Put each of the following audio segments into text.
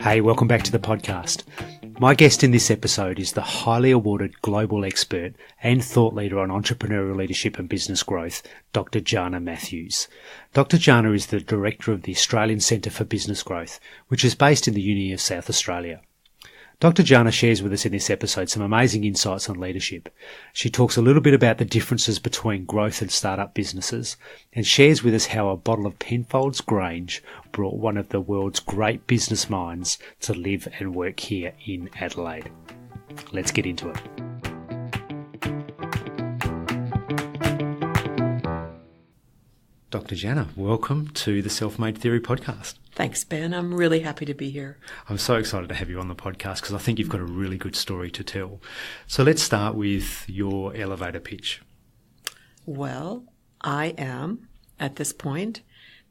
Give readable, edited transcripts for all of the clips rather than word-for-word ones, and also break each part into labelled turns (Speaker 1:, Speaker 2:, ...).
Speaker 1: Hey, welcome back to the podcast. My guest in this episode is the highly awarded global expert and thought leader on entrepreneurial leadership and business growth, Dr. Jana Matthews. Dr. Jana is the director of the Australian Centre for Business Growth, which is based in the Uni of South Australia. Dr. Jana shares with us in this episode some amazing insights on leadership. She talks a little bit about the differences between growth and startup businesses and shares with us how a bottle of PENDFOLD's GRANGE brought one of the world's great business minds to live and work here in Adelaide. Let's get into it. Dr. Jana, welcome to the Self-Made Theory podcast.
Speaker 2: Thanks, Ben. I'm really happy to be here.
Speaker 1: I'm so excited to have you on the podcast because I think you've got a really good story to tell. So let's start with your elevator pitch.
Speaker 2: Well, I am, at this point,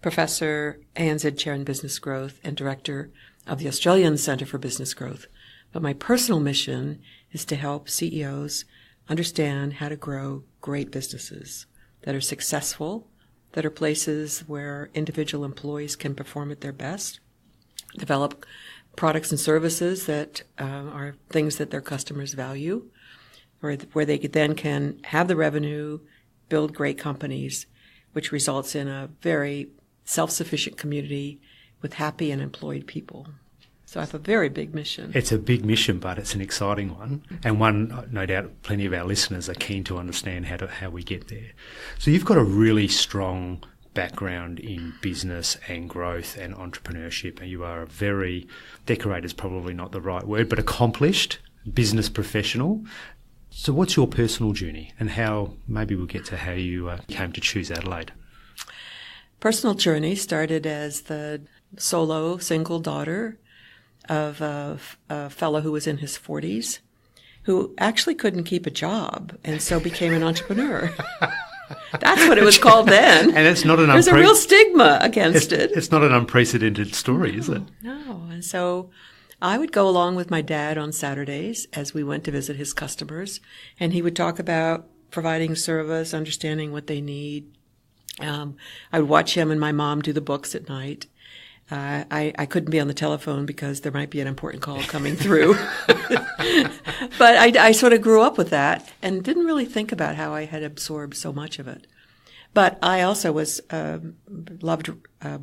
Speaker 2: Professor ANZ Chair in Business Growth and Director of the Australian Centre for Business Growth. But my personal mission is to help CEOs understand how to grow great businesses that are successful, that are places where individual employees can perform at their best, develop products and services that are things that their customers value, where they then can have the revenue, build great companies, which results in a very self-sufficient community with happy and employed people. So I have a very big mission.
Speaker 1: It's a big mission, but it's an exciting one, and one, no doubt, plenty of our listeners are keen to understand how we get there. So you've got a really strong background in business and growth and entrepreneurship, and you are a very, decorated is probably not the right word, but accomplished business professional. So what's your personal journey, and how, maybe we'll get to how you came to choose Adelaide?
Speaker 2: Personal journey started as the solo single daughter of a fellow who was in his 40s, who actually couldn't keep a job, and so became an entrepreneur. That's what it was called then.
Speaker 1: And it's not an
Speaker 2: There's a real stigma against it.
Speaker 1: It's not an unprecedented story, is it?
Speaker 2: No. And so I would go along with my dad on Saturdays as we went to visit his customers, and he would talk about providing service, understanding what they need. I would watch him and my mom do the books at night. I couldn't be on the telephone because there might be an important call coming through. But I sort of grew up with that and didn't really think about how I had absorbed so much of it. But I also loved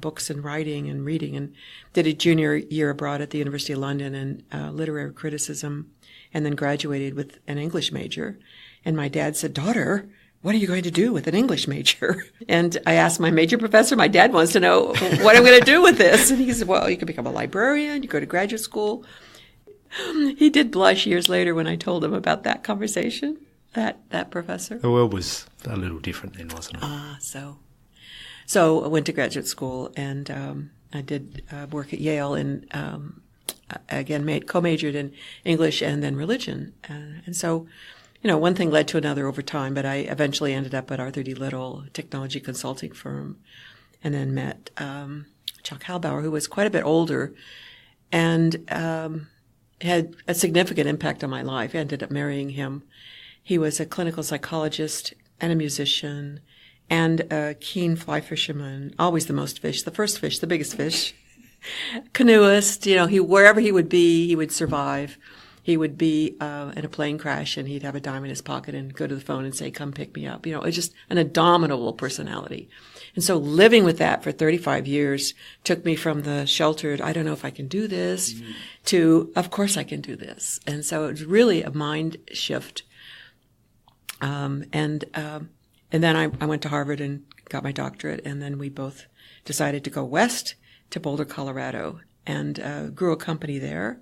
Speaker 2: books and writing and reading, and did a junior year abroad at the University of London in literary criticism, and then graduated with an English major. And my dad said, "Daughter, what are you going to do with an English major?" And I asked my major professor, my dad wants to know what I'm going to do with this. And he said, "Well, you can become a librarian, you go to graduate school." He did blush years later when I told him about that conversation, that professor.
Speaker 1: The world was a little different then, wasn't it?
Speaker 2: So I went to graduate school, and I did work at Yale, and again, co-majored in English and then religion. And so, one thing led to another over time, but I eventually ended up at Arthur D. Little, a technology consulting firm, and then met Chuck Halbauer, who was quite a bit older and had a significant impact on my life. I ended up marrying him. He was a clinical psychologist and a musician and a keen fly fisherman, always the most fish, the first fish, the biggest fish, canoeist. Wherever he would be, he would survive. He would be in a plane crash, and he'd have a dime in his pocket and go to the phone and say, "Come pick me up." It's just an indomitable personality. And so living with that for 35 years took me from the sheltered, I don't know if I can do this, to, of course I can do this. And so it was really a mind shift. And then I went to Harvard and got my doctorate, and then we both decided to go west to Boulder, Colorado, and grew a company there.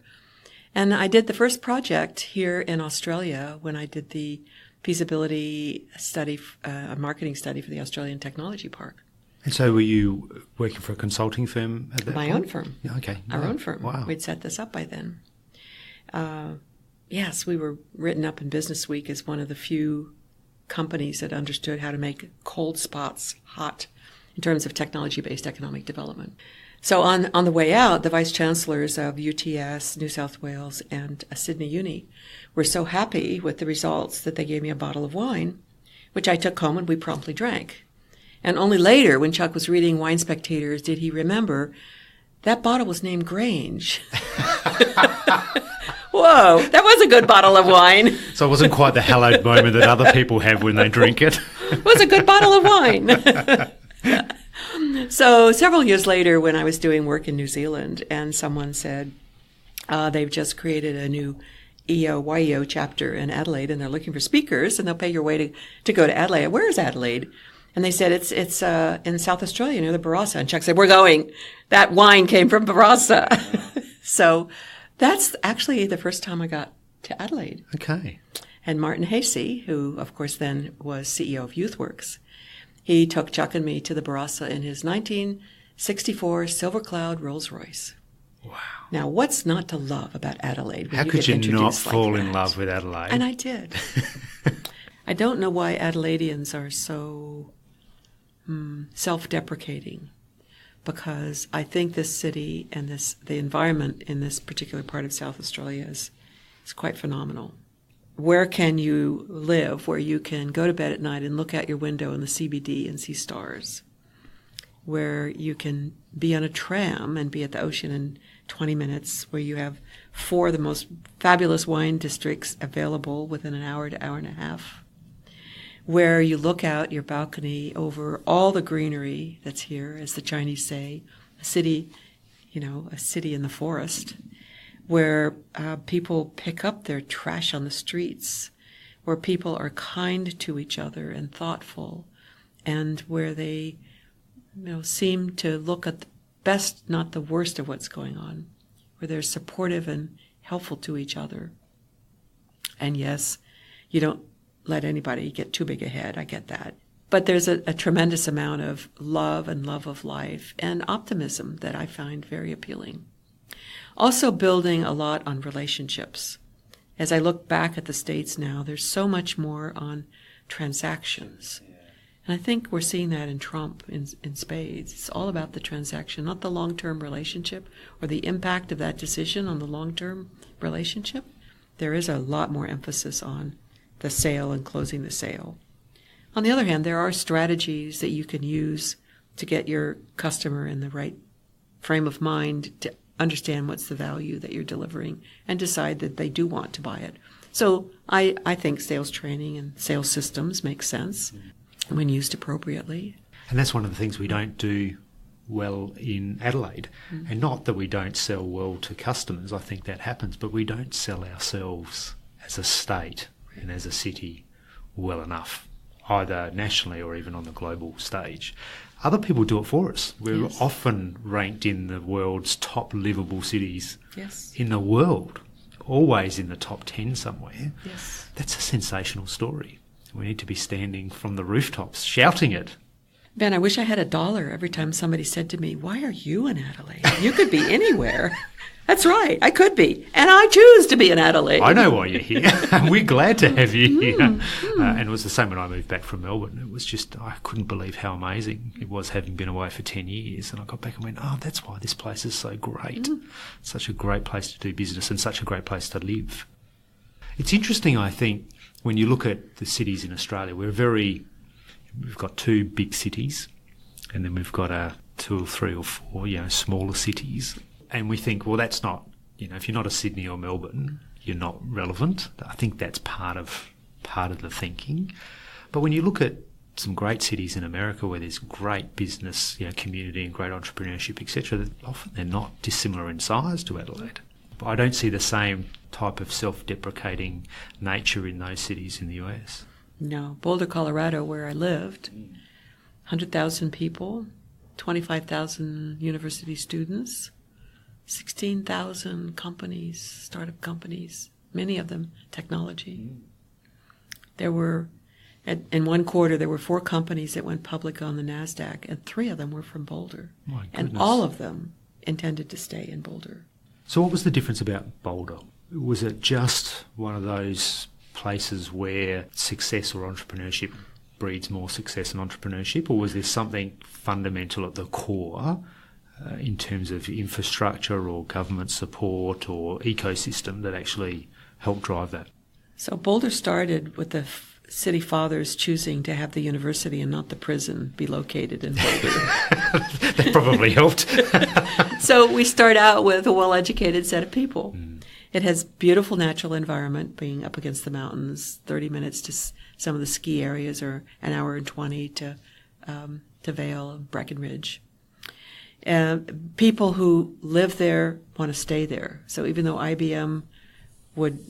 Speaker 2: And I did the first project here in Australia when I did the feasibility study, a marketing study for the Australian Technology Park.
Speaker 1: And so were you working for a consulting firm at that point?
Speaker 2: My own firm.
Speaker 1: Yeah, okay.
Speaker 2: Our own firm.
Speaker 1: Wow.
Speaker 2: We'd set this up by then. Yes, we were written up in Business Week as one of the few companies that understood how to make cold spots hot in terms of technology-based economic development. So on the way out, the vice chancellors of UTS, New South Wales, and Sydney Uni were so happy with the results that they gave me a bottle of wine, which I took home and we promptly drank. And only later, when Chuck was reading Wine Spectators, did he remember that bottle was named Grange. Whoa, that was a good bottle of wine.
Speaker 1: So it wasn't quite the hallowed moment that other people have when they drink it.
Speaker 2: It was a good bottle of wine. So several years later, when I was doing work in New Zealand, and someone said they've just created a new YEO chapter in Adelaide, and they're looking for speakers, and they'll pay your way to go to Adelaide. Where is Adelaide? And they said, it's in South Australia near the Barossa. And Chuck said, we're going. That wine came from Barossa. So that's actually the first time I got to Adelaide.
Speaker 1: Okay.
Speaker 2: And Martin Hasey, who, of course, then was CEO of YouthWorks, he took Chuck and me to the Barossa in his 1964 Silver Cloud Rolls-Royce.
Speaker 1: Wow.
Speaker 2: Now, what's not to love about Adelaide?
Speaker 1: How could you not fall in love with Adelaide?
Speaker 2: And I did. I don't know why Adelaideans are so self-deprecating, because I think this city and the environment in this particular part of South Australia is quite phenomenal. Where can you live where you can go to bed at night and look out your window in the CBD and see stars? Where you can be on a tram and be at the ocean in 20 minutes, where you have 4 of the most fabulous wine districts available within an hour to hour and a half, where you look out your balcony over all the greenery that's here, as the Chinese say, a city in the forest, where people pick up their trash on the streets, where people are kind to each other and thoughtful, and where they seem to look at the best, not the worst of what's going on, where they're supportive and helpful to each other. And yes, you don't let anybody get too big ahead. I get that. But there's a tremendous amount of love and love of life and optimism that I find very appealing. Also building a lot on relationships. As I look back at the States now, there's so much more on transactions. And I think we're seeing that in Trump in spades. It's all about the transaction, not the long-term relationship or the impact of that decision on the long-term relationship. There is a lot more emphasis on the sale and closing the sale. On the other hand, there are strategies that you can use to get your customer in the right frame of mind to understand what's the value that you're delivering and decide that they do want to buy it. So I think sales training and sales systems make sense when used appropriately.
Speaker 1: And that's one of the things we don't do well in Adelaide. Mm-hmm. And not that we don't sell well to customers, I think that happens, but we don't sell ourselves as a state and as a city well enough, either nationally or even on the global stage. Other people do it for us. We're often ranked in the world's top livable cities in the world, always in the top 10 somewhere.
Speaker 2: Yes.
Speaker 1: That's a sensational story. We need to be standing from the rooftops shouting it.
Speaker 2: Ben, I wish I had $1 every time somebody said to me, "Why are you in Adelaide? You could be anywhere." That's right, I could be. And I choose to be in Adelaide.
Speaker 1: I know why you're here. We're glad to have you here. And it was the same when I moved back from Melbourne. It was just, I couldn't believe how amazing it was having been away for 10 years. And I got back and went, oh, that's why this place is so great. Such a great place to do business and such a great place to live. It's interesting, I think, when you look at the cities in Australia, we've got 2 big cities, and then we've got 2 or 3 or 4, smaller cities. And we think, well, that's not, if you're not a Sydney or Melbourne, you're not relevant. I think that's part of the thinking. But when you look at some great cities in America where there's great business, community and great entrepreneurship, etc., often they're not dissimilar in size to Adelaide. But I don't see the same type of self-deprecating nature in those cities in the US.
Speaker 2: No. Boulder, Colorado, where I lived, 100,000 people, 25,000 university students, 16,000 companies, startup companies, many of them technology. There were, in one quarter, there were 4 companies that went public on the NASDAQ, and 3 of them were from Boulder.
Speaker 1: My goodness.
Speaker 2: And all of them intended to stay in Boulder.
Speaker 1: So what was the difference about Boulder? Was it just one of those places where success or entrepreneurship breeds more success and entrepreneurship, or was there something fundamental at the core in terms of infrastructure or government support or ecosystem that actually helped drive that?
Speaker 2: So Boulder started with the city fathers choosing to have the university and not the prison be located in Boulder.
Speaker 1: That probably helped.
Speaker 2: So we start out with a well-educated set of people. It has beautiful natural environment, being up against the mountains, 30 minutes to some of the ski areas, or an hour and 20 to Vail and Breckenridge. People who live there want to stay there. So even though IBM would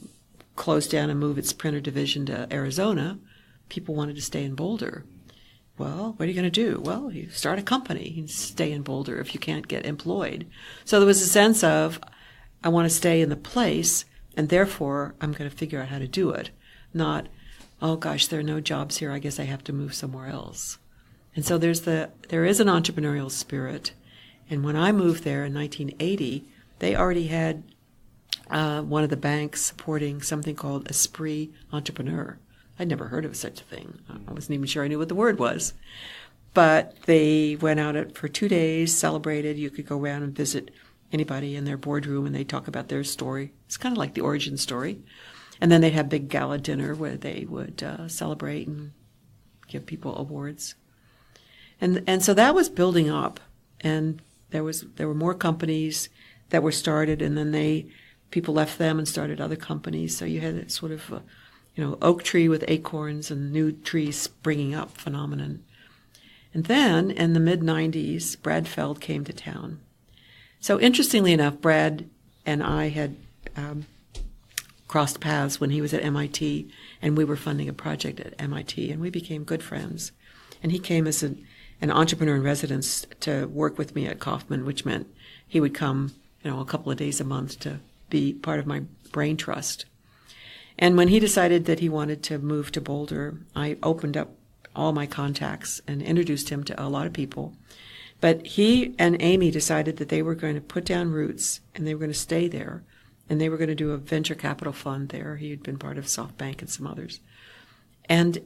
Speaker 2: close down and move its printer division to Arizona, people wanted to stay in Boulder. Well, what are you going to do? Well, you start a company. You stay in Boulder if you can't get employed. So there was a sense of, I want to stay in the place, and therefore I'm going to figure out how to do it. Not, oh gosh, there are no jobs here. I guess I have to move somewhere else. And so there is an entrepreneurial spirit. And when I moved there in 1980, they already had one of the banks supporting something called Esprit Entrepreneur. I'd never heard of such a thing. I wasn't even sure I knew what the word was. But they went out for 2 days, celebrated. You could go around and visit anybody in their boardroom, and they talk about their story. It's kind of like the origin story. And then they'd have big gala dinner where they would celebrate and give people awards. And so that was building up. And there were more companies that were started, and then people left them and started other companies. So you had a sort of oak tree with acorns and new trees springing up phenomenon. And then in the mid-90s, Brad Feld came to town. So interestingly enough, Brad and I had crossed paths when he was at MIT, and we were funding a project at MIT, and we became good friends. And he came as an entrepreneur in residence to work with me at Kauffman, which meant he would come, a couple of days a month to be part of my brain trust. And when he decided that he wanted to move to Boulder, I opened up all my contacts and introduced him to a lot of people. But he and Amy decided that they were going to put down roots, and they were going to stay there, and they were going to do a venture capital fund there. He had been part of SoftBank and some others. And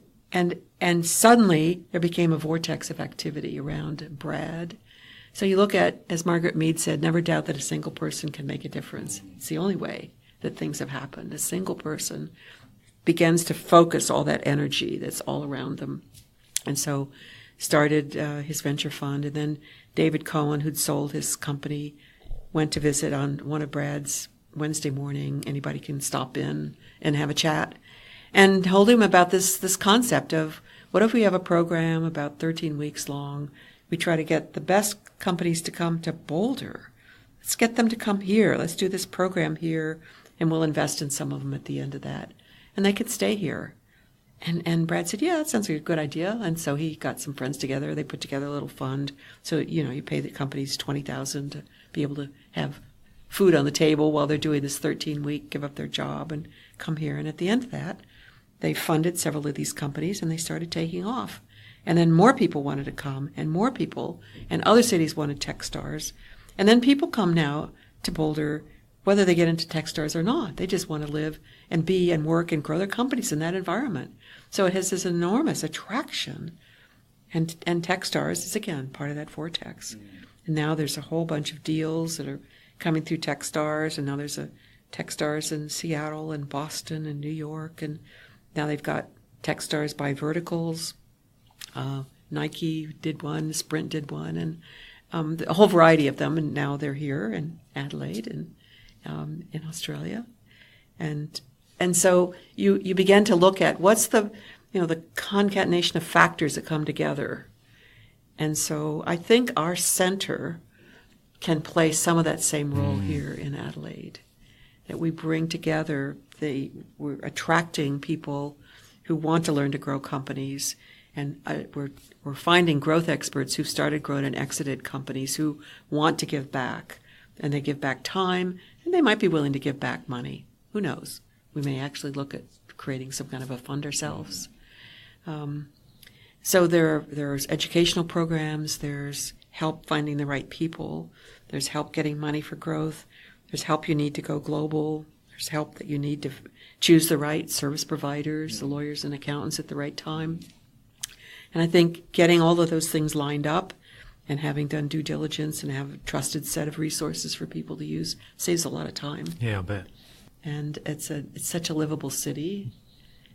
Speaker 2: suddenly there became a vortex of activity around Brad. So you look at, as Margaret Mead said, never doubt that a single person can make a difference. It's the only way that things have happened. A single person begins to focus all that energy that's all around them. And so started his venture fund. And then David Cohen, who'd sold his company, went to visit on one of Brad's Wednesday morning. Anybody can stop in and have a chat. And told him about this concept of, what if we have a program about 13 weeks long? We try to get the best companies to come to Boulder. Let's get them to come here. Let's do this program here, and we'll invest in some of them at the end of that. And they could stay here. And Brad said, yeah, that sounds like a good idea. And so he got some friends together. They put together a little fund. So, you pay the companies $20,000 to be able to have food on the table while they're doing this 13-week, give up their job and come here. And at the end of that, they funded several of these companies, and they started taking off. And then more people wanted to come, and more people, and other cities wanted Techstars. And then people come now to Boulder, whether they get into Techstars or not. They just want to live and be and work and grow their companies in that environment. So it has this enormous attraction. And Techstars is, again, part of that vortex. And now there's a whole bunch of deals that are coming through Techstars, and now there's a Techstars in Seattle and Boston and New York, and now they've got Techstars by verticals. Nike did one, Sprint did one, and a whole variety of them. And now they're here in Adelaide and in Australia, and so you begin to look at what's the concatenation of factors that come together. And so I think our center can play some of that same role here in Adelaide, that we bring together we're attracting people who want to learn to grow companies, and we're finding growth experts who've started, grown, and exited companies who want to give back, and they give back time, and they might be willing to give back money. Who knows? We may actually look at creating some kind of a fund ourselves. So there's educational programs, there's help finding the right people, there's help getting money for growth, there's help you need to go global, there's help that you need to choose the right service providers, the lawyers and accountants at the right time. And I think getting all of those things lined up and having done due diligence and have a trusted set of resources for people to use saves a lot of time.
Speaker 1: Yeah, I bet.
Speaker 2: And it's such a livable city.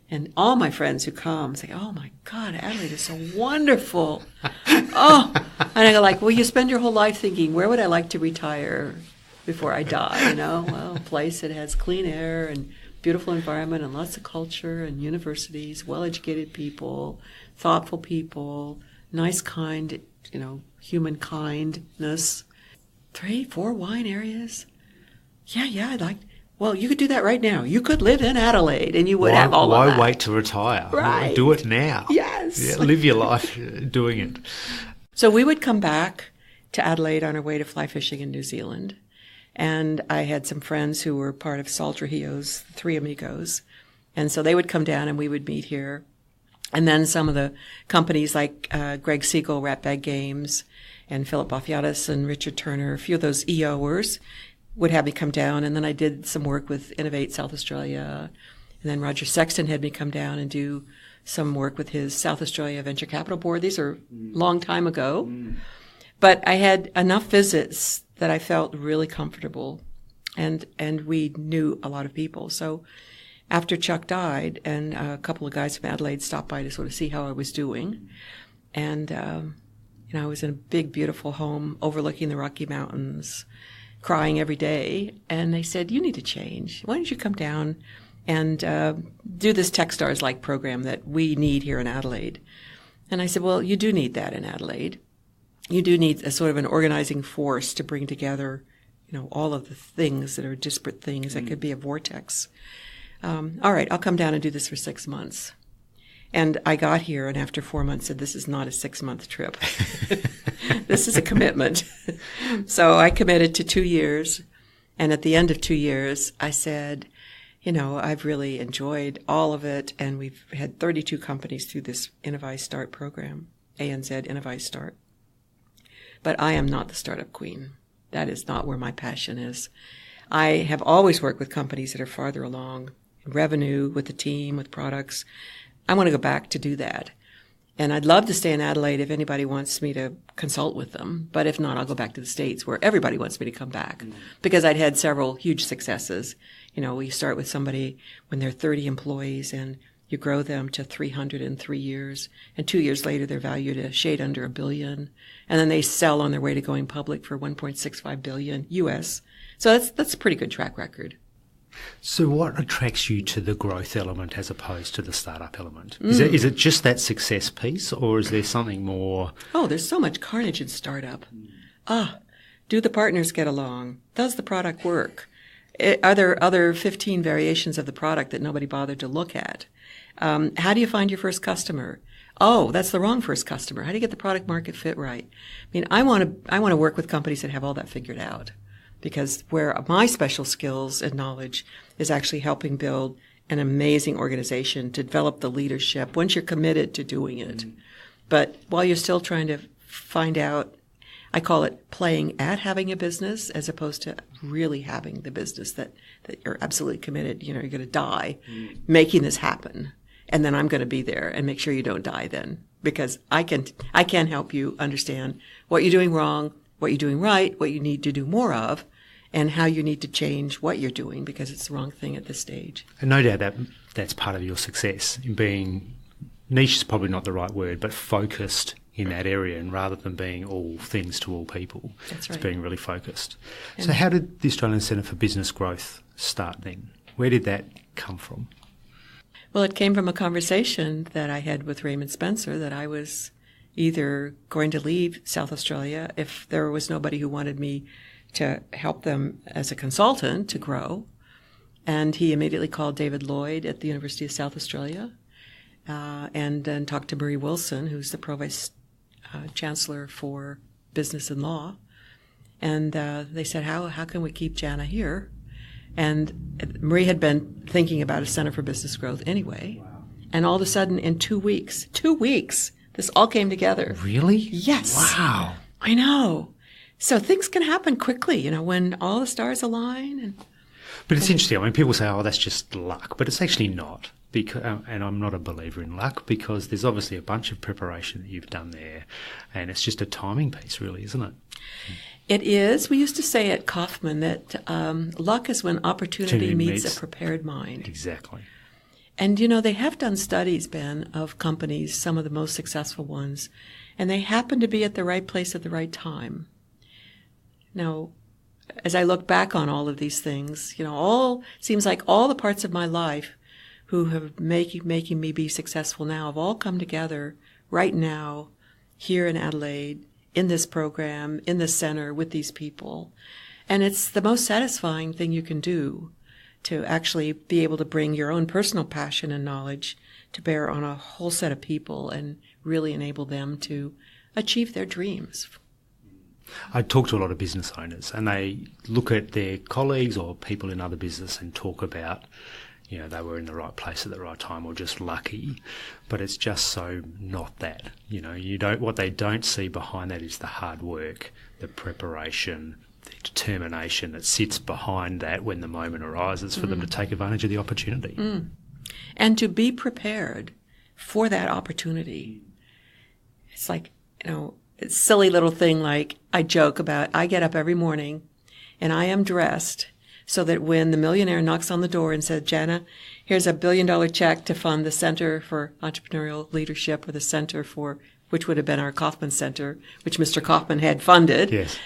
Speaker 2: And all my friends who come say, "Oh my God, Adelaide is so wonderful." Oh, and I go like, "Well, you spend your whole life thinking, where would I like to retire before I die? You know, well, a place that has clean air and beautiful environment and lots of culture and universities, well-educated people, thoughtful people, nice, kind, human kindness. 3, 4 wine areas. Yeah, I'd like." Well, you could do that right now. You could live in Adelaide and you would have all of that.
Speaker 1: Why wait to retire?
Speaker 2: Right.
Speaker 1: Do it now.
Speaker 2: Yes.
Speaker 1: Yeah, live your life doing it.
Speaker 2: So we would come back to Adelaide on our way to fly fishing in New Zealand. And I had some friends who were part of Sol Trujillo's Three Amigos. And so they would come down and we would meet here. And then some of the companies like Greg Siegel, Ratbag Games, and Philip Baffiatis and Richard Turner, a few of those EOers, would have me come down, and then I did some work with Innovate South Australia, and then Roger Sexton had me come down and do some work with his South Australia Venture Capital Board. These are a long time ago. But I had enough visits that I felt really comfortable, and we knew a lot of people. So after Chuck died, and a couple of guys from Adelaide stopped by to sort of see how I was doing, and I was in a big, beautiful home overlooking the Rocky Mountains, crying every day, and they said, "You need to change. Why don't you come down and do this Techstars-like program that we need here in Adelaide?" And I said, "Well, you do need that in Adelaide. You do need a sort of an organizing force to bring together, all of the things that are disparate things that could be a vortex. All right, I'll come down and do this for 6 months." And I got here, and after 4 months said, "This is not a 6-month trip. This is a commitment." So I committed to 2 years. And at the end of 2 years, I said, I've really enjoyed all of it. And we've had 32 companies through this Innovize Start program, ANZ Innovize Start. But I am not the startup queen. That is not where my passion is. I have always worked with companies that are farther along in revenue, with the team, with products. I want to go back to do that. And I'd love to stay in Adelaide if anybody wants me to consult with them. But if not, I'll go back to the States where everybody wants me to come back. Because I'd had several huge successes. We start with somebody when they're 30 employees and you grow them to 300 in 3 years. And 2 years later, they're valued a shade under $1 billion. And then they sell on their way to going public for $1.65 billion US. So that's a pretty good track record.
Speaker 1: So what attracts you to the growth element as opposed to the startup element? Is it just that success piece, or is there something more?
Speaker 2: Oh, there's so much carnage in startup. Do the partners get along? Does the product work? Are there other 15 variations of the product that nobody bothered to look at? How do you find your first customer? Oh, that's the wrong first customer. How do you get the product market fit right? I want to work with companies that have all that figured out. Because where my special skills and knowledge is actually helping build an amazing organization to develop the leadership once you're committed to doing it. But while you're still trying to find out, I call it playing at having a business as opposed to really having the business that you're absolutely committed. You're going to die making this happen. And then I'm going to be there and make sure you don't die then. Because I can help you understand what you're doing wrong, what you're doing right, what you need to do more of, and how you need to change what you're doing because it's the wrong thing at this stage.
Speaker 1: And no doubt that's part of your success in being, niche is probably not the right word, but focused in that area, and rather than being all things to all people,
Speaker 2: that's right.
Speaker 1: It's being really focused. So how did the Australian Centre for Business Growth start then? Where did that come from?
Speaker 2: Well, it came from a conversation that I had with Raymond Spencer that I was either going to leave South Australia if there was nobody who wanted me to help them as a consultant to grow. And he immediately called David Lloyd at the University of South Australia and then talked to Marie Wilson, who's the Provost Chancellor for Business and Law. And they said, how can we keep Jana here? And Marie had been thinking about a Center for Business Growth anyway. Wow. And all of a sudden, in 2 weeks, this all came together.
Speaker 1: Really?
Speaker 2: Yes.
Speaker 1: Wow.
Speaker 2: I know. So things can happen quickly, when all the stars align.
Speaker 1: But it's interesting. People say, oh, that's just luck. But it's actually not. Because, and I'm not a believer in luck because there's obviously a bunch of preparation that you've done there. And it's just a timing piece, really, isn't it?
Speaker 2: It is. We used to say at Kaufman that luck is when opportunity meets a prepared mind.
Speaker 1: Exactly.
Speaker 2: And, they have done studies, Ben, of companies, some of the most successful ones, and they happen to be at the right place at the right time. Now, as I look back on all of these things, seems like all the parts of my life who have making me be successful now have all come together right now, here in Adelaide, in this program, in this center, with these people. And it's the most satisfying thing you can do, to actually be able to bring your own personal passion and knowledge to bear on a whole set of people and really enable them to achieve their dreams.
Speaker 1: I talk to a lot of business owners, and they look at their colleagues or people in other business and talk about, they were in the right place at the right time or just lucky, but it's just so not that. What they don't see behind that is the hard work, the preparation, the determination that sits behind that when the moment arises for them to take advantage of the opportunity.
Speaker 2: And to be prepared for that opportunity. It's like, it's a silly little thing like I joke about. I get up every morning and I am dressed so that when the millionaire knocks on the door and says, Jana, here's $1 billion check to fund the Center for Entrepreneurial Leadership, or the Center for, which would have been our Kauffman Center, which Mr. Kauffman had funded,
Speaker 1: yes.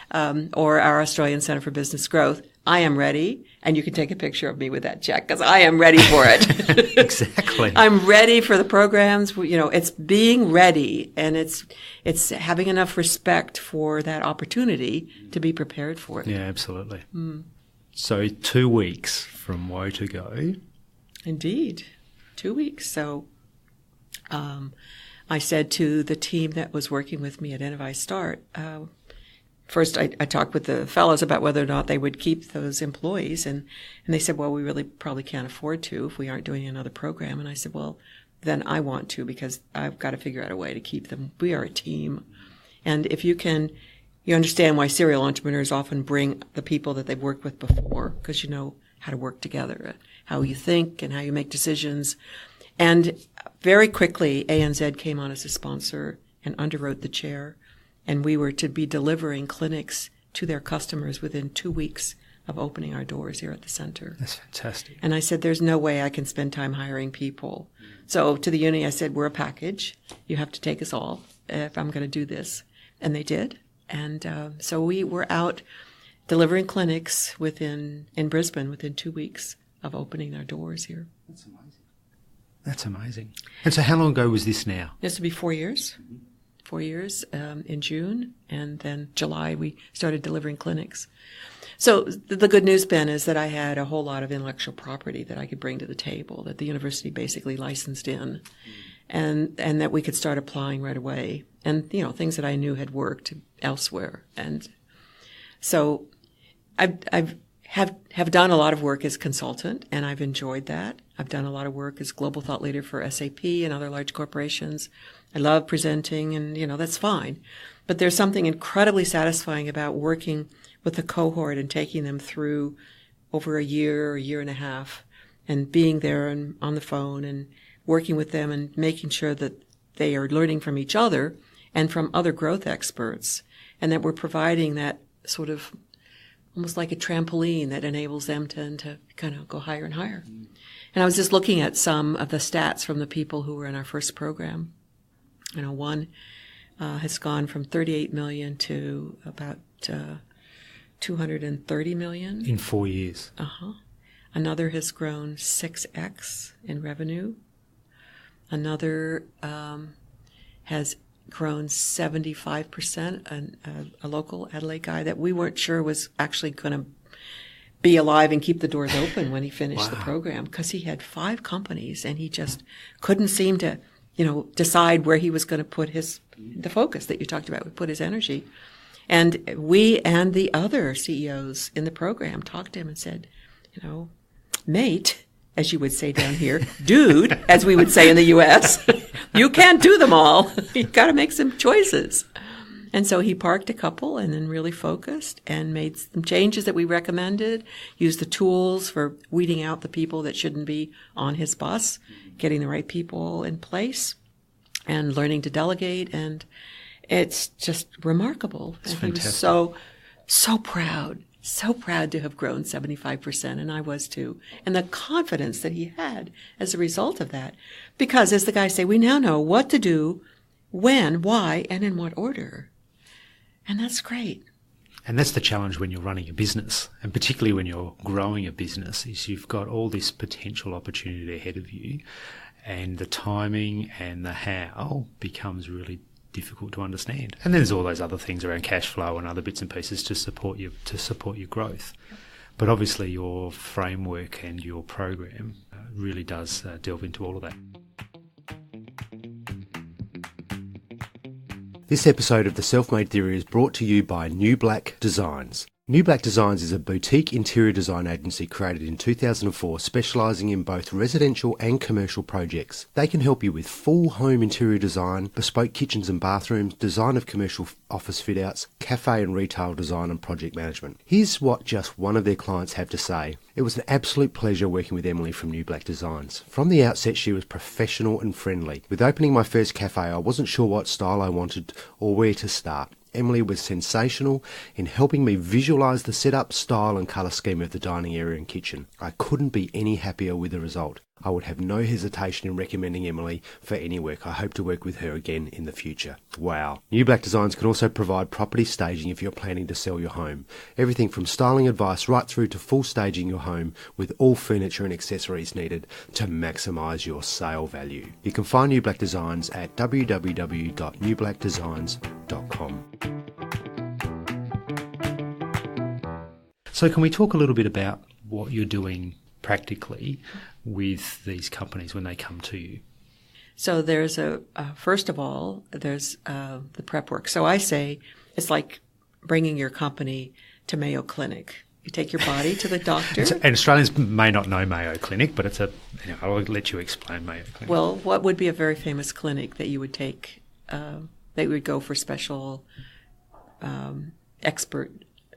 Speaker 2: Or our Australian Center for Business Growth. I am ready, and you can take a picture of me with that check because I am ready for it.
Speaker 1: Exactly.
Speaker 2: I'm ready for the programs. It's being ready, and it's having enough respect for that opportunity to be prepared for it.
Speaker 1: Yeah, absolutely. So 2 weeks from woe to go.
Speaker 2: Indeed, 2 weeks. So I said to the team that was working with me at Innovi Start, first I talked with the fellows about whether or not they would keep those employees, and they said, well, we really probably can't afford to if we aren't doing another program. And I said, well, then I want to, because I've got to figure out a way to keep them. We are a team. And if you understand why serial entrepreneurs often bring the people that they've worked with before, because you know how to work together, how you think and how you make decisions. And very quickly, ANZ came on as a sponsor and underwrote the chair, and we were to be delivering clinics to their customers within 2 weeks of opening our doors here at the center.
Speaker 1: That's fantastic.
Speaker 2: And I said, there's no way I can spend time hiring people. So to the uni, I said, we're a package. You have to take us all if I'm going to do this. And they did. And so we were out delivering clinics in Brisbane within 2 weeks of opening our doors here.
Speaker 1: That's amazing. That's amazing. And so how long ago was this now?
Speaker 2: This would be 4 years. 4 years in June. And then July, we started delivering clinics. So the good news, Ben, is that I had a whole lot of intellectual property that I could bring to the table, that the university basically licensed in, and that we could start applying right away. And, things that I knew had worked elsewhere. And so I've done a lot of work as consultant, and I've enjoyed that. I've done a lot of work as global thought leader for SAP and other large corporations. I love presenting, and, that's fine. But there's something incredibly satisfying about working with a cohort and taking them through over a year and a half, and being there and on the phone and working with them and making sure that they are learning from each other and from other growth experts, and that we're providing that sort of almost like a trampoline that enables them to kind of go higher and higher. And I was just looking at some of the stats from the people who were in our first program. One has gone from 38 million to about 230 million.
Speaker 1: In 4 years.
Speaker 2: Another has grown 6x in revenue. Another has grown 75%, a local Adelaide guy that we weren't sure was actually going to be alive and keep the doors open when he finished the program, because he had 5 companies and he just couldn't seem to, decide where he was going to put the focus that you talked about, would put his energy. And we and the other CEOs in the program talked to him and said, mate, as you would say down here, dude, as we would say in the U.S., you can't do them all. You've got to make some choices. And so he parked a couple and then really focused and made some changes that we recommended, used the tools for weeding out the people that shouldn't be on his bus, getting the right people in place, and learning to delegate. And it's just remarkable.
Speaker 1: It's
Speaker 2: and
Speaker 1: fantastic.
Speaker 2: He was so proud so proud to have grown 75%, and I was too. And the confidence that he had as a result of that. Because, as the guys say, we now know what to do, when, why, and in what order. And that's great.
Speaker 1: And that's the challenge when you're running a business, and particularly when you're growing a business, is you've got all this potential opportunity ahead of you, and the timing and the how becomes really difficult to understand. And then there's all those other things around cash flow and other bits and pieces to support your growth. But obviously your framework and your program really does delve into all of that. This episode of The Self-Made Theory is brought to you by New Black Designs. New Black Designs is a boutique interior design agency created in 2004, specialising in both residential and commercial projects. They can help you with full home interior design, bespoke kitchens and bathrooms, design of commercial office fit-outs, cafe and retail design and project management. Here's what just one of their clients have to say. It was an absolute pleasure working with Emily from New Black Designs. From the outset, she was professional and friendly. With opening my first cafe, I wasn't sure what style I wanted or where to start. Emily was sensational in helping me visualise the setup, style and colour scheme of the dining area and kitchen. I couldn't be any happier with the result. I would have no hesitation in recommending Emily for any work. I hope to work with her again in the future. Wow. New Black Designs can also provide property staging if you're planning to sell your home. Everything from styling advice right through to full staging your home with all furniture and accessories needed to maximise your sale value. You can find New Black Designs at www.newblackdesigns.com. So can we talk a little bit about what you're doing practically with these companies when they come to you?
Speaker 2: So there's first of all, there's the prep work. So I say it's like bringing your company to Mayo Clinic. You take your body to the doctor.
Speaker 1: And Australians may not know Mayo Clinic, but I'll let you explain Mayo Clinic.
Speaker 2: Well, what would be a very famous clinic that you would take, that you would go for special expert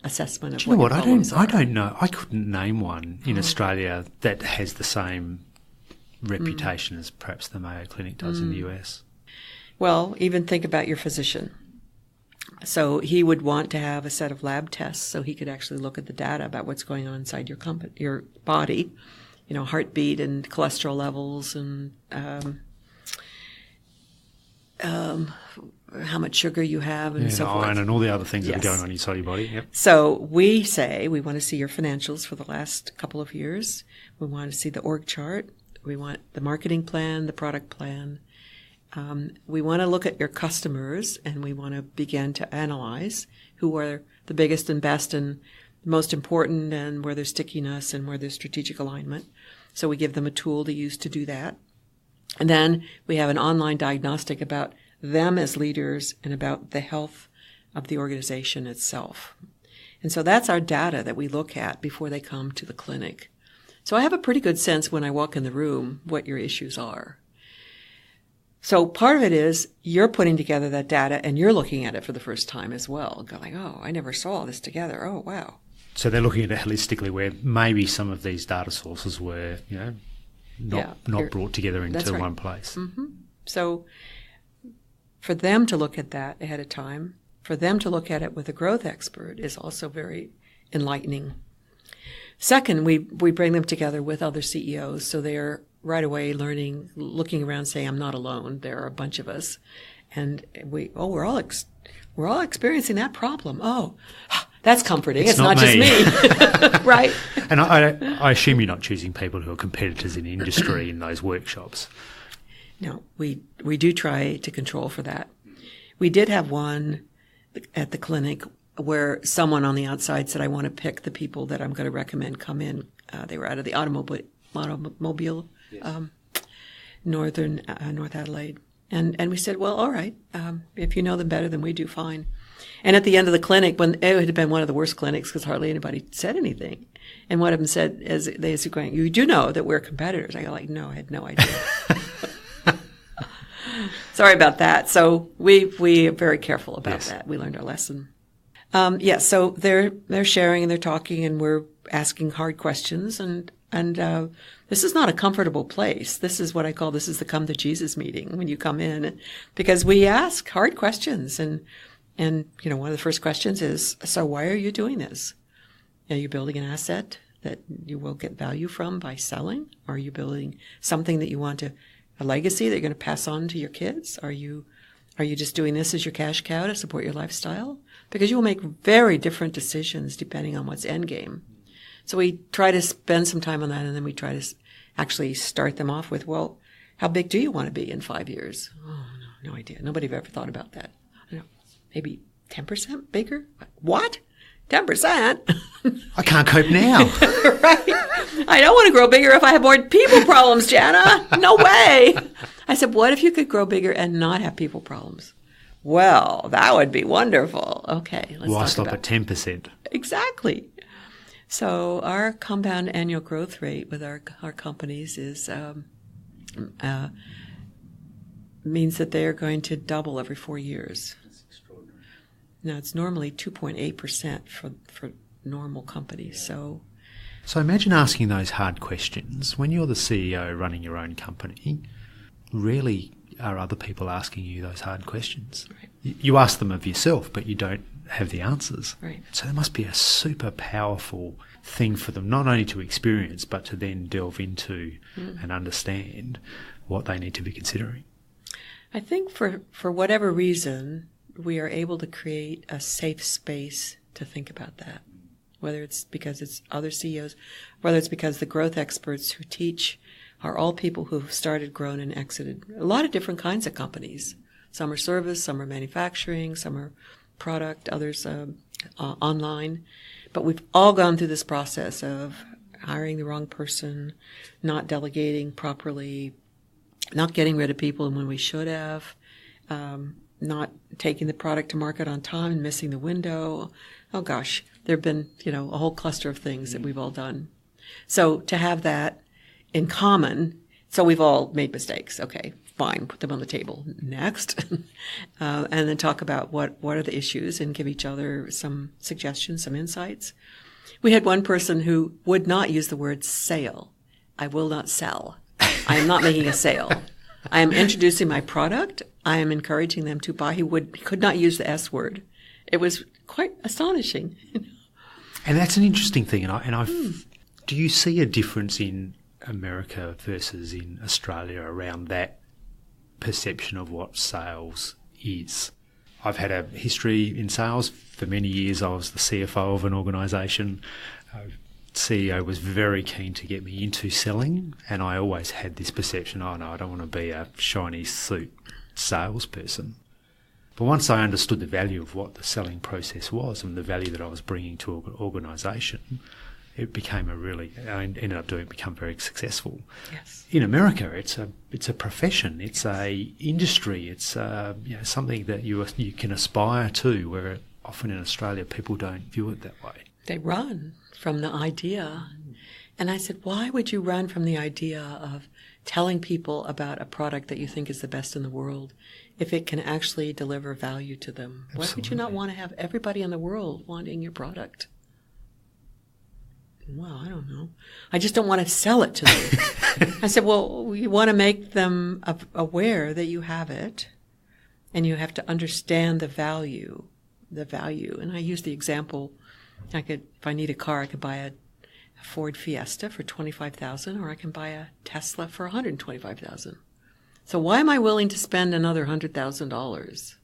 Speaker 2: assessment of
Speaker 1: Do you know
Speaker 2: what
Speaker 1: what?
Speaker 2: your problems
Speaker 1: I don't know. I couldn't name one in Australia that has the same reputation as perhaps the Mayo Clinic does in the US. Well,
Speaker 2: even think about your physician. So he would want to have a set of lab tests so he could actually look at the data about what's going on inside your body, you know, heartbeat and cholesterol levels and how much sugar you have and so forth.
Speaker 1: Iron and all the other things that are going on inside your body. Yep.
Speaker 2: So we say we want to see your financials for the last couple of years. We want to see the org chart. We want the marketing plan, the product plan. We want to look at your customers, and we want to begin to analyze who are the biggest and best and most important, and where there's stickiness and where there's strategic alignment. So we give them a tool to use to do that. And then we have an online diagnostic about them as leaders and about the health of the organization itself. And so that's our data that we look at before they come to the clinic. So I have a pretty good sense when I walk in the room what your issues are. So part of it is you're putting together that data and you're looking at it for the first time as well, going, oh, I never saw all this together. Oh, wow.
Speaker 1: So they're looking at it holistically, where maybe some of these data sources were, not brought together into one place.
Speaker 2: Mm-hmm. So for them to look at that ahead of time, for them to look at it with a growth expert is also very enlightening. Second, we bring them together with other CEOs, so they're right away learning, looking around, saying, I'm not alone. There are a bunch of us. And we're all experiencing that problem. Oh, that's comforting. It's not just me. Right?
Speaker 1: And I assume you're not choosing people who are competitors in industry in those workshops.
Speaker 2: No, we do try to control for that. We did have one at the clinic where someone on the outside said, I want to pick the people that I'm going to recommend come in. They were out of the automobile yes. North Adelaide. And we said, well, all right, if you know them better than we do, fine. And at the end of the clinic, when it had been one of the worst clinics because hardly anybody said anything, and one of them said, as they were going, you do know that we're competitors. I go like, no, I had no idea. Sorry about that. So we are very careful about that. We learned our lesson. So they're sharing and they're talking and we're asking hard questions and this is not a comfortable place. This is what I call this is the come to Jesus meeting when you come in, because we ask hard questions and one of the first questions is, so why are you doing this? Are you building an asset that you will get value from by selling? Are you building something that you want a legacy that you're going to pass on to your kids? Are you just doing this as your cash cow to support your lifestyle? Because you will make very different decisions depending on what's end game. So we try to spend some time on that, and then we try to actually start them off with, well, how big do you want to be in 5 years? Oh, no idea. Nobody have ever thought about that. I don't know, maybe 10% bigger? What? 10%?
Speaker 1: I can't cope now.
Speaker 2: Right. I don't want to grow bigger if I have more people problems, Jana. No way. I said, what if you could grow bigger and not have people problems? Well, that would be wonderful. Okay, let's
Speaker 1: Why
Speaker 2: talk
Speaker 1: stop
Speaker 2: about
Speaker 1: at 10%?
Speaker 2: Exactly. So our compound annual growth rate with our companies is means that they are going to double every 4 years.
Speaker 1: That's extraordinary.
Speaker 2: Now, it's normally 2.8% for normal companies. So
Speaker 1: imagine asking those hard questions. When you're the CEO running your own company, rarely are other people asking you those hard questions.
Speaker 2: Right.
Speaker 1: You ask them of yourself, but you don't have the answers.
Speaker 2: Right.
Speaker 1: So there must be a super powerful thing for them, not only to experience, but to then delve into and understand what they need to be considering.
Speaker 2: I think for whatever reason, we are able to create a safe space to think about that. Whether it's because it's other CEOs, whether it's because the growth experts who teach are all people who've started, grown, and exited a lot of different kinds of companies. Some are service, some are manufacturing, some are product, others online. But we've all gone through this process of hiring the wrong person, not delegating properly, not getting rid of people when we should have, not taking the product to market on time and missing the window. Oh gosh, there have been, a whole cluster of things that we've all done. So to have that in common, so we've all made mistakes. Okay, fine, put them on the table. Next. And then talk about what are the issues and give each other some suggestions, some insights. We had one person who would not use the word sale. I will not sell. I am not making a sale. I am introducing my product. I am encouraging them to buy. He could not use the S word. It was quite astonishing.
Speaker 1: And that's an interesting thing. Do you see a difference in America versus in Australia around that perception of what sales is? I've had a history in sales. For many years I was the CFO of an organisation. CEO was very keen to get me into selling, and I always had this perception, oh no, I don't want to be a shiny suit salesperson. But once I understood the value of what the selling process was and the value that I was bringing to an organisation, it became I ended up become very successful.
Speaker 2: Yes.
Speaker 1: In America, it's a profession, it's a industry, it's something that you can aspire to, where often in Australia people don't view it that way.
Speaker 2: They run from the idea. And I said, why would you run from the idea of telling people about a product that you think is the best in the world if it can actually deliver value to them?
Speaker 1: Absolutely.
Speaker 2: Why would you not want to have everybody in the world wanting your product? Well, I don't know. I just don't want to sell it to them. I said, well, you want to make them aware that you have it, and you have to understand the value. And I use the example, if I need a car, I could buy a Ford Fiesta for $25,000, or I can buy a Tesla for $125,000. So why am I willing to spend another $100,000?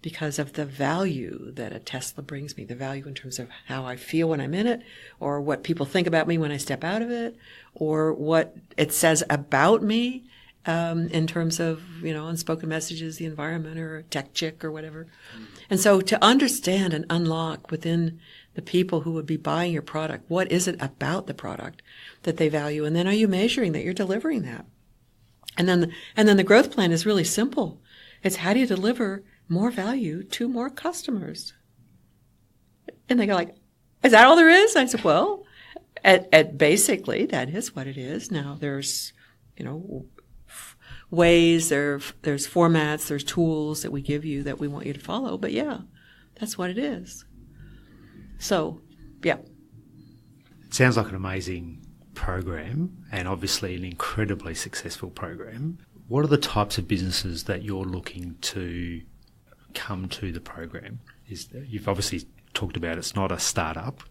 Speaker 2: Because of the value that a Tesla brings me, the value in terms of how I feel when I'm in it, or what people think about me when I step out of it, or what it says about me in terms of, unspoken messages, the environment, or a tech chick or whatever. And so to understand and unlock within the people who would be buying your product, what is it about the product that they value? And then are you measuring that you're delivering that? And then the growth plan is really simple. It's how do you deliver more value to more customers? And they go like, is that all there is? I said, well, at basically that is what it is. Now there's, ways, there's formats, there's tools that we give you that we want you to follow. But yeah, that's what it is. So, yeah.
Speaker 1: It sounds like an amazing program, and obviously an incredibly successful program. What are the types of businesses that you're looking to come to the program? You've obviously talked about it's not a startup.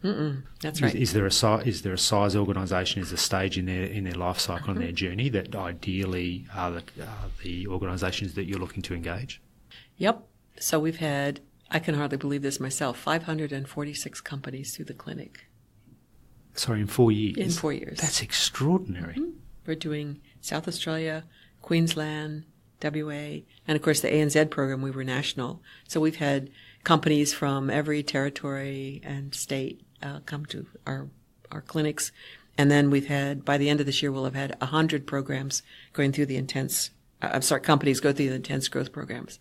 Speaker 2: That's right.
Speaker 1: Is there a size organisation? Is a stage in their life cycle and their journey that ideally are the organisations that you're looking to engage?
Speaker 2: Yep. So we've had, I can hardly believe this myself, 546 companies through the clinic.
Speaker 1: Sorry, in 4 years?
Speaker 2: In 4 years.
Speaker 1: That's extraordinary.
Speaker 2: We're doing South Australia, Queensland, WA, and of course the ANZ program, we were national. So we've had companies from every territory and state come to our clinics. And then we've had, by the end of this year, we'll have had 100 programs going through the companies go through the intense growth programs.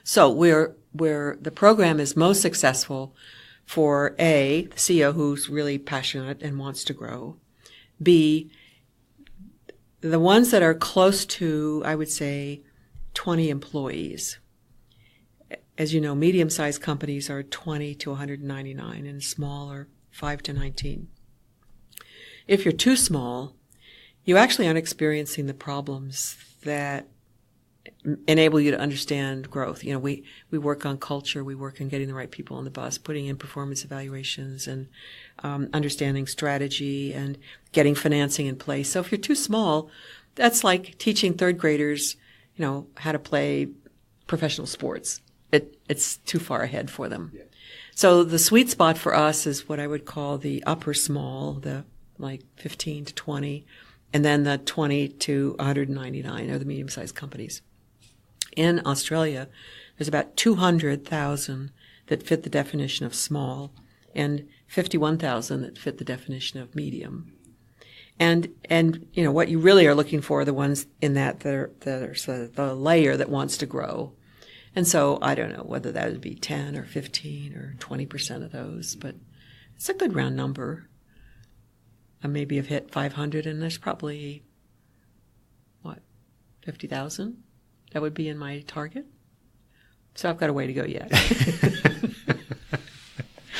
Speaker 2: So where the program is most successful for A, the CEO who's really passionate and wants to grow, B, the ones that are close to, I would say, 20 employees. As you know, medium-sized companies are 20 to 199 and small are 5 to 19. If you're too small, you actually aren't experiencing the problems that enable you to understand growth. You know, we work on culture, we work on getting the right people on the bus, putting in performance evaluations and understanding strategy and getting financing in place. So if you're too small, that's like teaching third graders, you know, how to play professional sports. It's too far ahead for them. Yeah. So the sweet spot for us is what I would call the upper small, the like 15 to 20, and then the 20 to 199 are the medium-sized companies. In Australia, there's about 200,000 that fit the definition of small and 51,000 that fit the definition of medium. And you know, what you really are looking for are the ones in that are the layer that wants to grow. And so I don't know whether that would be 10 or 15 or 20% of those, but it's a good round number. I maybe have hit 500 and there's probably, 50,000? That would be in my target. So I've got a way to go yet.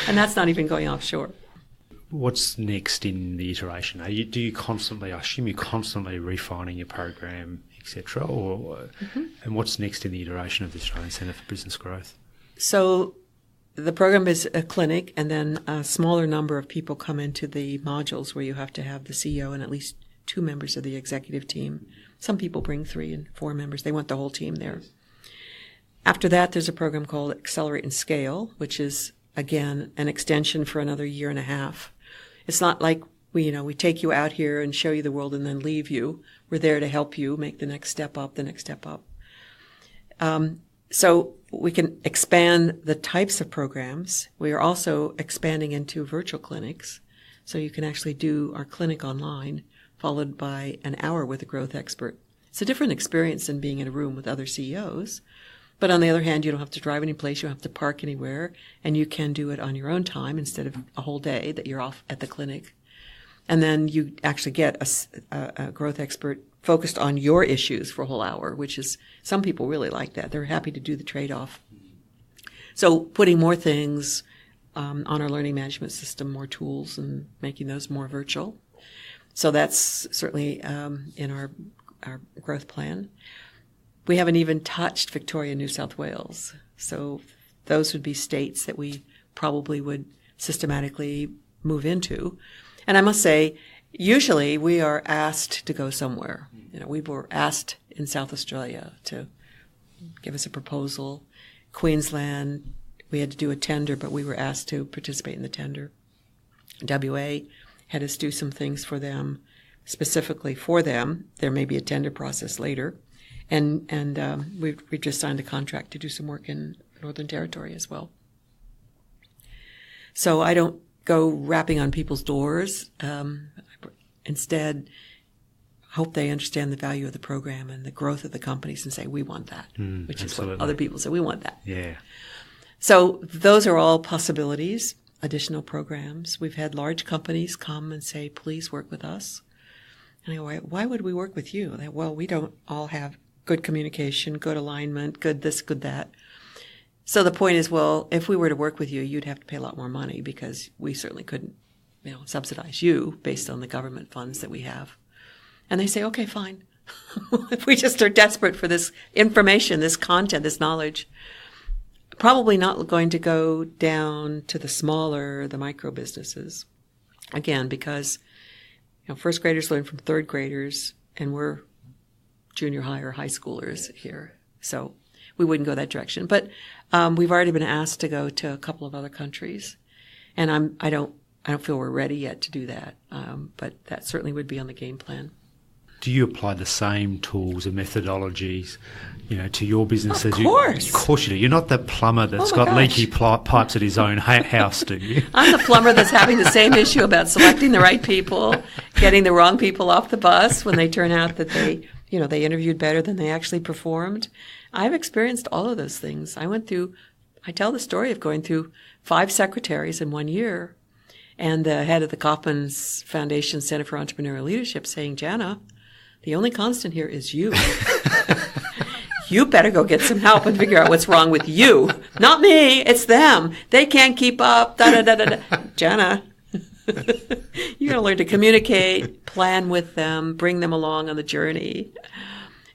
Speaker 2: And that's not even going offshore.
Speaker 1: What's next in the iteration? I assume you're constantly refining your program, etc. And what's next in the iteration of the Australian Centre for Business Growth?
Speaker 2: So the program is a clinic, and then a smaller number of people come into the modules where you have to have the CEO and at least 2 members of the executive team. Some people bring 3 and 4 members. They want the whole team there. After that, there's a program called Accelerate and Scale, which is, again, an extension for another year and a half. It's not like we take you out here and show you the world and then leave you. We're there to help you make the next step up. So we can expand the types of programs. We are also expanding into virtual clinics. So you can actually do our clinic online, followed by an hour with a growth expert. It's a different experience than being in a room with other CEOs. But on the other hand, you don't have to drive any place, you don't have to park anywhere, and you can do it on your own time instead of a whole day that you're off at the clinic. And then you actually get a growth expert focused on your issues for a whole hour, which is, some people really like that. They're happy to do the trade-off. So putting more things on our learning management system, more tools, and making those more virtual. So that's certainly in our growth plan. We haven't even touched Victoria, New South Wales. So those would be states that we probably would systematically move into. And I must say, usually we are asked to go somewhere. You know, we were asked in South Australia to give us a proposal. Queensland, we had to do a tender, but we were asked to participate in the tender. WA had us do some things for them, specifically for them. There may be a tender process later. And we've just signed a contract to do some work in Northern Territory as well. So I don't go rapping on people's doors. Instead, hope they understand the value of the program and the growth of the companies and say, we want that, which
Speaker 1: absolutely.
Speaker 2: Is what other people say, we want that.
Speaker 1: Yeah.
Speaker 2: So those are all possibilities, additional programs. We've had large companies come and say, please work with us. And I go, why would we work with you? Well, we don't all have good communication, good alignment, good this, good that. So the point is, well, if we were to work with you, you'd have to pay a lot more money because we certainly couldn't, subsidize you based on the government funds that we have. And they say, okay, fine. If we just are desperate for this information, this content, this knowledge, probably not going to go down to the smaller, the micro businesses. Again, because first graders learn from third graders, and we're junior high or high schoolers here. So we wouldn't go that direction. But we've already been asked to go to a couple of other countries, and I don't feel we're ready yet to do that. But that certainly would be on the game plan.
Speaker 1: Do you apply the same tools and methodologies, to your business?
Speaker 2: Of course.
Speaker 1: Of course you do. You're not the plumber that's got leaky pipes at his own house, do you?
Speaker 2: I'm the plumber that's having the same issue about selecting the right people, getting the wrong people off the bus when they turn out that they interviewed better than they actually performed. I've experienced all of those things. I tell the story of going through 5 secretaries in 1 year, and the head of the Kauffman's Foundation Center for Entrepreneurial Leadership saying, Jana, the only constant here is you. You better go get some help and figure out what's wrong with you. Not me. It's them. They can't keep up. Jana, you got to learn to communicate, plan with them, bring them along on the journey.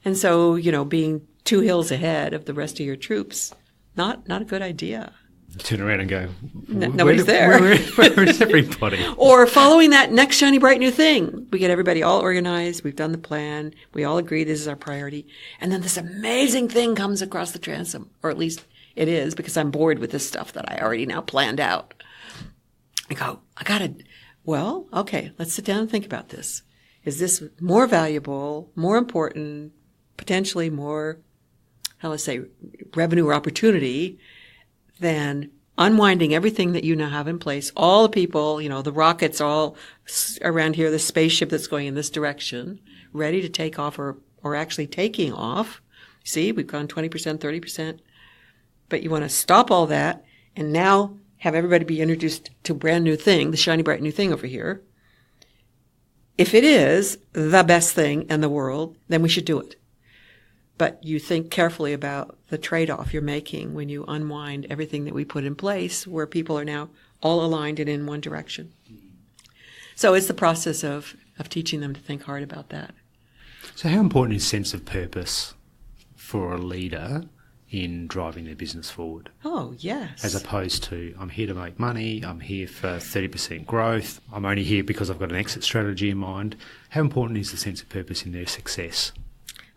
Speaker 2: And so, being 2 hills ahead of the rest of your troops, not a good idea.
Speaker 1: Turn around and go,
Speaker 2: nobody's there.
Speaker 1: Where is everybody?
Speaker 2: Or following that next shiny, bright new thing. We get everybody all organized. We've done the plan. We all agree this is our priority. And then this amazing thing comes across the transom, or at least it is, because I'm bored with this stuff that I already now planned out. I go, okay, let's sit down and think about this. Is this more valuable, more important, potentially more, revenue or opportunity than unwinding everything that you now have in place, all the people, the rockets all around here, the spaceship that's going in this direction, ready to take off or actually taking off. See, we've gone 20%, 30%. But you want to stop all that and now have everybody be introduced to a brand new thing, the shiny, bright new thing over here. If it is the best thing in the world, then we should do it. But you think carefully about the trade-off you're making when you unwind everything that we put in place where people are now all aligned and in one direction. So it's the process of teaching them to think hard about that.
Speaker 1: So how important is sense of purpose for a leader in driving their business forward?
Speaker 2: Oh, yes.
Speaker 1: As opposed to, I'm here to make money, I'm here for 30% growth, I'm only here because I've got an exit strategy in mind. How important is the sense of purpose in their success?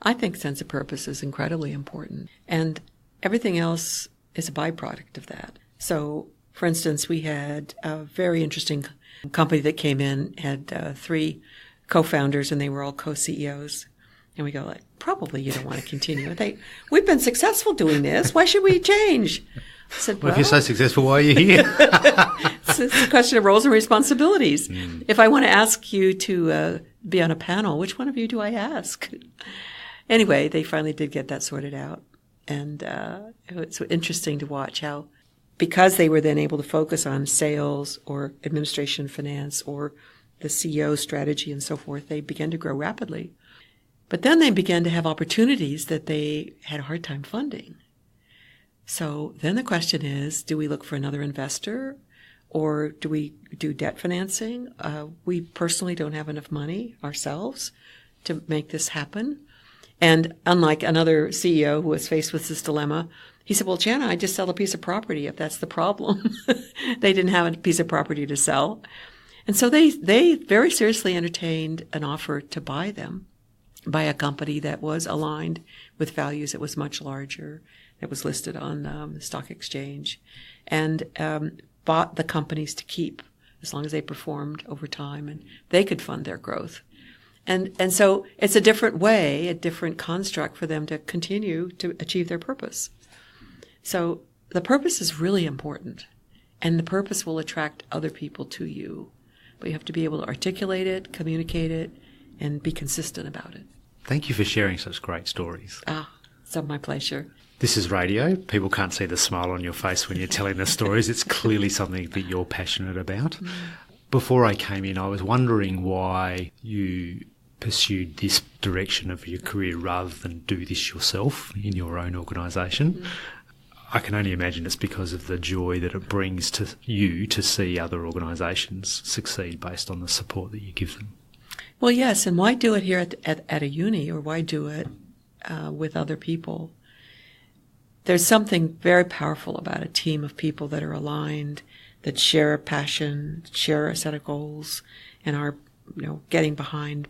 Speaker 2: I think sense of purpose is incredibly important, and everything else is a byproduct of that. So, for instance, we had a very interesting company that came in, had 3 co-founders, and they were all co-CEOs. And we go, probably you don't want to continue. We've been successful doing this. Why should we change? I said,
Speaker 1: well, if you're so successful, why are you here?
Speaker 2: It's a question of roles and responsibilities. If I want to ask you to be on a panel, which one of you do I ask? Anyway, they finally did get that sorted out. And it's interesting to watch how, because they were then able to focus on sales or administration, finance, or the CEO strategy and so forth, they began to grow rapidly. But then they began to have opportunities that they had a hard time funding. So then the question is, do we look for another investor or do we do debt financing? We personally don't have enough money ourselves to make this happen. And unlike another CEO who was faced with this dilemma, he said, well, Jana, I just sell a piece of property if that's the problem. They didn't have a piece of property to sell. And so they very seriously entertained an offer to buy them by a company that was aligned with values that was much larger, that was listed on the stock exchange, and bought the companies to keep as long as they performed over time and they could fund their growth. And so it's a different way, a different construct for them to continue to achieve their purpose. So the purpose is really important, and the purpose will attract other people to you. But you have to be able to articulate it, communicate it, and be consistent about it.
Speaker 1: Thank you for sharing such great stories.
Speaker 2: It's my pleasure.
Speaker 1: This is radio. People can't see the smile on your face when you're telling the stories. It's clearly something that you're passionate about. Before I came in, I was wondering why you pursued this direction of your career rather than do this yourself in your own organisation. I can only imagine it's because of the joy that it brings to you to see other organisations succeed based on the support that you give them.
Speaker 2: Well, yes, and why do it here at a uni, or why do it with other people? there's something very powerful about a team of people that are aligned, that share a passion, share a set of goals, and are, getting behind.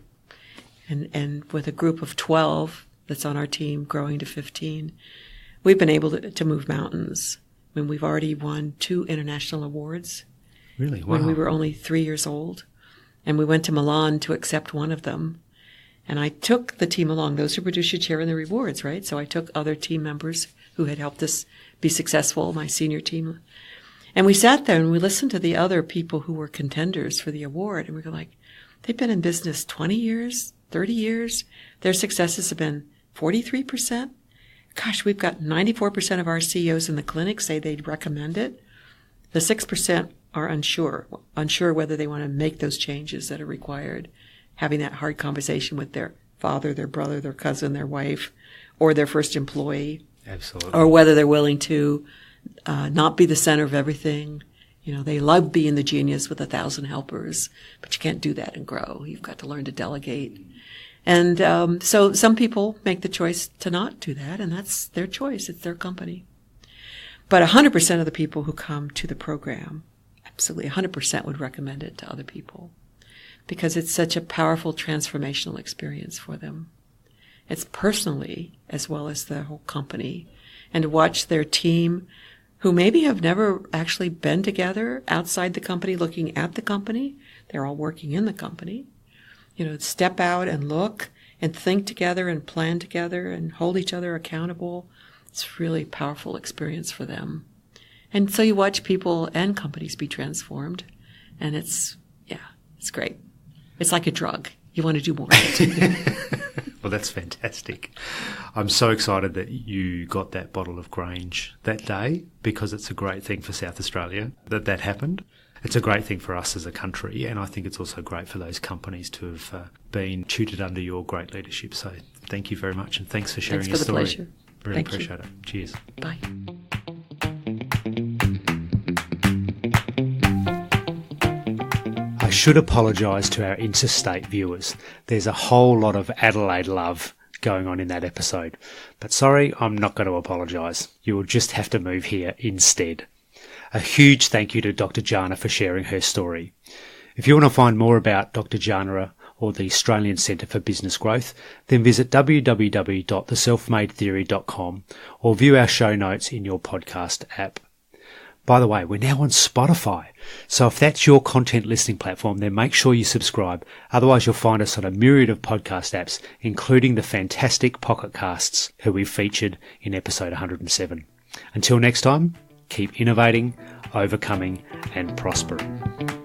Speaker 2: And with a group of 12 that's on our team growing to 15, we've been able to move mountains. I mean, we've already won 2 international awards.
Speaker 1: Really? Wow.
Speaker 2: When we were only 3 years old. And we went to Milan to accept one of them. And I took the team along. Those who produce should share in the rewards, right? So I took other team members who had helped us be successful, my senior team. And we sat there and we listened to the other people who were contenders for the award. And we were like, they've been in business 20 years, 30 years. Their successes have been 43%. Gosh, we've got 94% of our CEOs in the clinic say they'd recommend it. The 6% are unsure whether they want to make those changes that are required, having that hard conversation with their father, their brother, their cousin, their wife, or their first employee.
Speaker 1: Absolutely.
Speaker 2: Or whether they're willing to not be the center of everything. They love being the genius with 1,000 helpers, but you can't do that and grow. You've got to learn to delegate. And so some people make the choice to not do that, and that's their choice. It's their company. But 100% of the people who come to the program, absolutely 100% would recommend it to other people because it's such a powerful transformational experience for them. It's personally as well as the whole company. And to watch their team, who maybe have never actually been together outside the company, looking at the company, they're all working in the company, step out and look and think together and plan together and hold each other accountable. It's really a powerful experience for them. And so you watch people and companies be transformed, and it's great. It's like a drug. You want to do more of it.
Speaker 1: Well, that's fantastic. I'm so excited that you got that bottle of Grange that day because it's a great thing for South Australia that happened. It's a great thing for us as a country, and I think it's also great for those companies to have been tutored under your great leadership. So thank you very much, and thanks for sharing your story.
Speaker 2: Thanks for the pleasure.
Speaker 1: Really appreciate it. Cheers.
Speaker 2: Bye.
Speaker 1: I should apologise to our interstate viewers. There's a whole lot of Adelaide love going on in that episode. But sorry, I'm not going to apologise. You will just have to move here instead. A huge thank you to Dr. Jana for sharing her story. If you want to find more about Dr. Jana or the Australian Centre for Business Growth, then visit www.theselfmadetheory.com or view our show notes in your podcast app. By the way, we're now on Spotify, so if that's your content listening platform, then make sure you subscribe. Otherwise, you'll find us on a myriad of podcast apps, including the fantastic Pocket Casts, who we featured in episode 107. Until next time, keep innovating, overcoming, and prospering.